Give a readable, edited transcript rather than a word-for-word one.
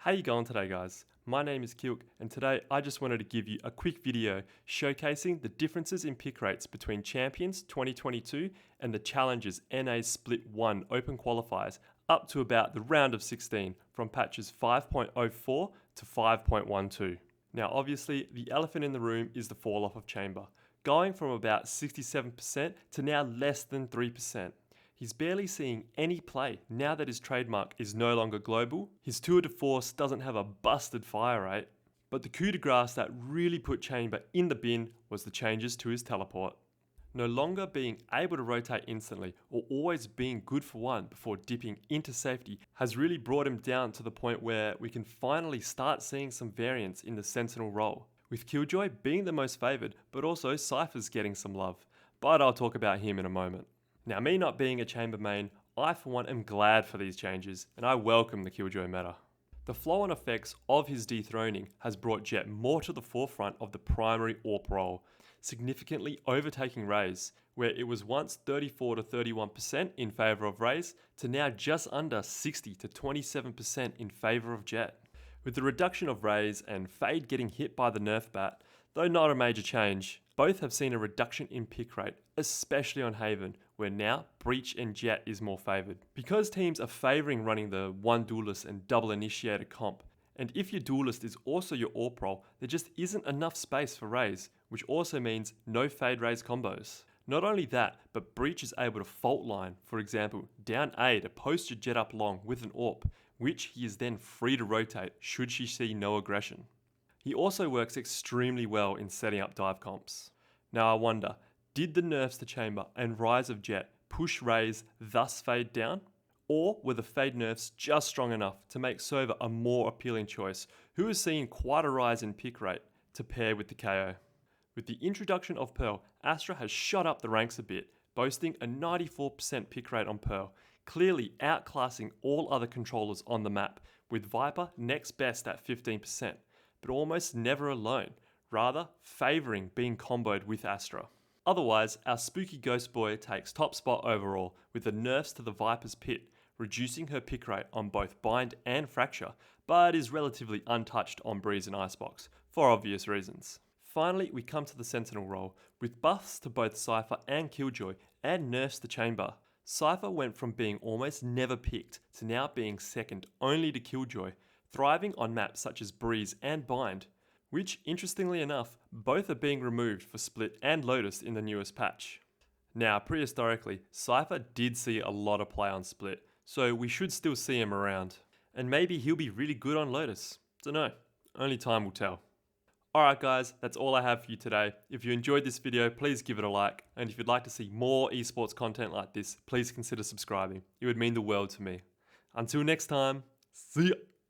How you going today, guys? My name is Kilk, and today I just wanted to give you a quick video showcasing the differences in pick rates between Champions 2022 and the Challengers NA Split 1 Open Qualifiers up to about the round of 16 from patches 5.04 to 5.12. Now obviously the elephant in the room is the fall off of Chamber, going from about 67% to now less than 3%. He's barely seeing any play now that his trademark is no longer global. His tour de force doesn't have a busted fire rate. But the coup de grace that really put Chamber in the bin was the changes to his teleport. No longer being able to rotate instantly or always being good for one before dipping into safety has really brought him down to the point where we can finally start seeing some variance in the Sentinel role, with Killjoy being the most favoured but also Cypher's getting some love, but I'll talk about him in a moment. Now, me not being a Chamber main, I for one am glad for these changes, and I welcome the Killjoy meta. The flow-on effects of his dethroning has brought Jet more to the forefront of the primary AWP role, significantly overtaking Raze, where it was once 34 to 31% in favour of Raze, to now just under 60 to 27% in favour of Jet. With the reduction of Raze and Fade getting hit by the nerf bat, though not a major change, both have seen a reduction in pick rate, especially on Haven, where now Breach and Jet is more favoured. Because teams are favouring running the one duelist and double initiator comp, and if your duelist is also your AWP role, there just isn't enough space for Raze, which also means no Fade Raze combos. Not only that, but Breach is able to fault line, for example, down A to post your Jet up long with an AWP, which he is then free to rotate should she see no aggression. He also works extremely well in setting up dive comps. Now I wonder, did the nerfs to Chamber and rise of Jet push Raze, thus fade down? Or were the fade nerfs just strong enough to make Sova a more appealing choice, who has seen quite a rise in pick rate to pair with the KO? With the introduction of Pearl, Astra has shot up the ranks a bit, boasting a 94% pick rate on Pearl, clearly outclassing all other controllers on the map, with Viper next best at 15%, but almost never alone, rather favouring being comboed with Astra. Otherwise, our spooky Ghost Boy takes top spot overall with the nerfs to the Viper's Pit, reducing her pick rate on both Bind and Fracture, but is relatively untouched on Breeze and Icebox, for obvious reasons. Finally, we come to the Sentinel role, with buffs to both Cypher and Killjoy and nerfs to Chamber. Cypher went from being almost never picked to now being second only to Killjoy, thriving on maps such as Breeze and Bind, which, interestingly enough, both are being removed for Split and Lotus in the newest patch. Now, prehistorically, Cypher did see a lot of play on Split, so we should still see him around. And maybe he'll be really good on Lotus. Dunno, only time will tell. Alright guys, that's all I have for you today. If you enjoyed this video, please give it a like, and if you'd like to see more esports content like this, please consider subscribing. It would mean the world to me. Until next time, see ya!